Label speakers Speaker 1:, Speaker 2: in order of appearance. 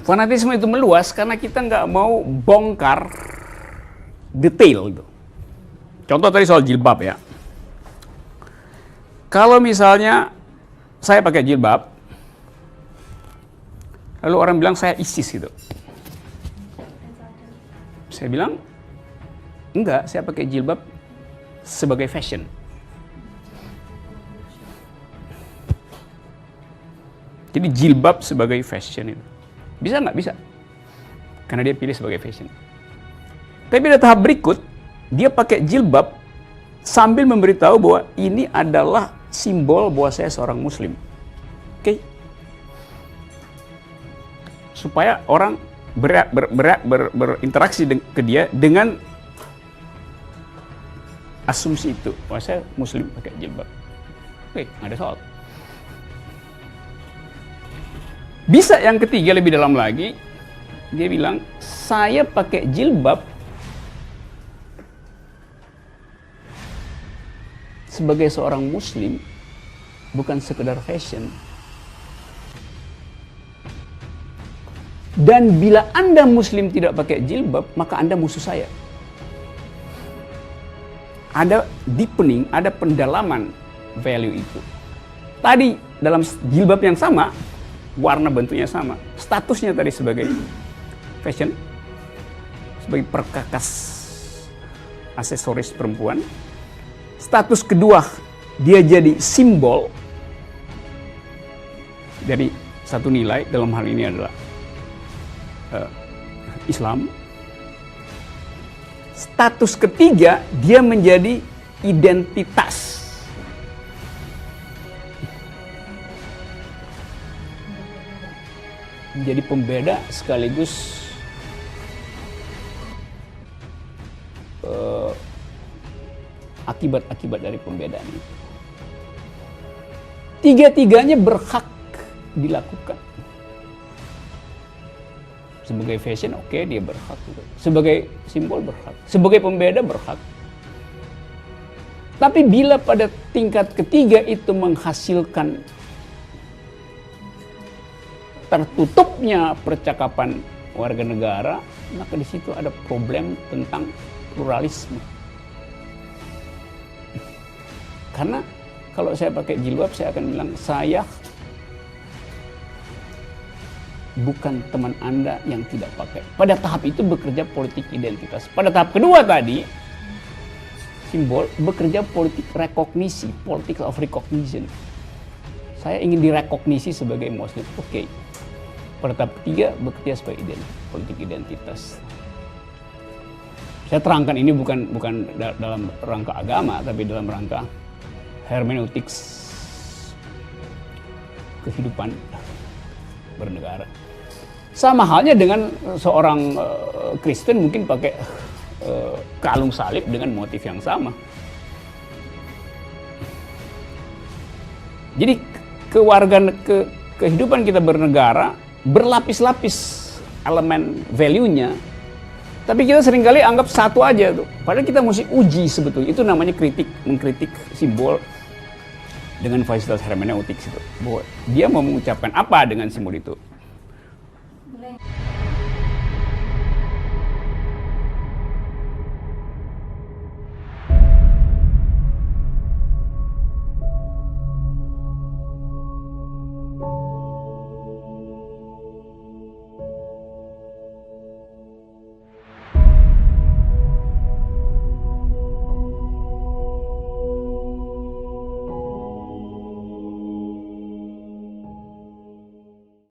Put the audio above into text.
Speaker 1: Fanatisme itu meluas karena kita nggak mau bongkar detail itu. Contoh tadi soal jilbab ya. Kalau misalnya saya pakai jilbab, lalu orang bilang saya ISIS gitu. Saya bilang, enggak, saya pakai jilbab sebagai fashion. Jadi jilbab sebagai fashion itu. Bisa nggak? Bisa. Karena dia pilih sebagai fashion. Tapi pada tahap berikut, dia pakai jilbab sambil memberitahu bahwa ini adalah simbol bahwa saya seorang muslim. Oke? Supaya orang berinteraksi ke dia dengan asumsi itu bahwa saya muslim pakai jilbab. Oke, nggak ada soal. Bisa yang ketiga lebih dalam lagi, dia bilang saya pakai jilbab sebagai seorang muslim bukan sekedar fashion. Dan bila Anda muslim tidak pakai jilbab, maka Anda musuh saya. Ada deepening, ada pendalaman value itu. Tadi dalam jilbab yang sama, warna bentuknya sama, statusnya tadi sebagai fashion, sebagai perkakas aksesoris perempuan. Status kedua, dia jadi simbol dari satu nilai, dalam hal ini adalah Islam. Status ketiga, dia menjadi identitas. Menjadi pembeda sekaligus akibat-akibat dari pembedaan itu. Tiga-tiganya berhak dilakukan. Sebagai fashion, oke, dia berhak. Sebagai simbol berhak. Sebagai pembeda berhak. Tapi bila pada tingkat ketiga itu menghasilkan tertutupnya percakapan warga negara, maka di situ ada problem tentang pluralisme. Karena kalau saya pakai jilbab, saya akan bilang saya bukan teman Anda yang tidak pakai. Pada tahap itu bekerja politik identitas. Pada tahap kedua tadi, simbol, bekerja politik rekognisi, politics of recognition. Saya ingin direkognisi sebagai muslim. Oke. Pada tahap ketiga, bekerja sebagai politik identitas. Saya terangkan ini bukan dalam rangka agama, tapi dalam rangka hermeneutics kehidupan bernegara. Sama halnya dengan seorang Kristen mungkin pakai kalung salib dengan motif yang sama. Jadi kehidupan kita bernegara berlapis-lapis elemen value-nya. Tapi kita seringkali anggap satu aja tuh. Padahal kita mesti uji sebetulnya. Itu namanya mengkritik simbol dengan fasilitas hermeneutik itu. Bahwa dia mau mengucapkan apa dengan simbol itu.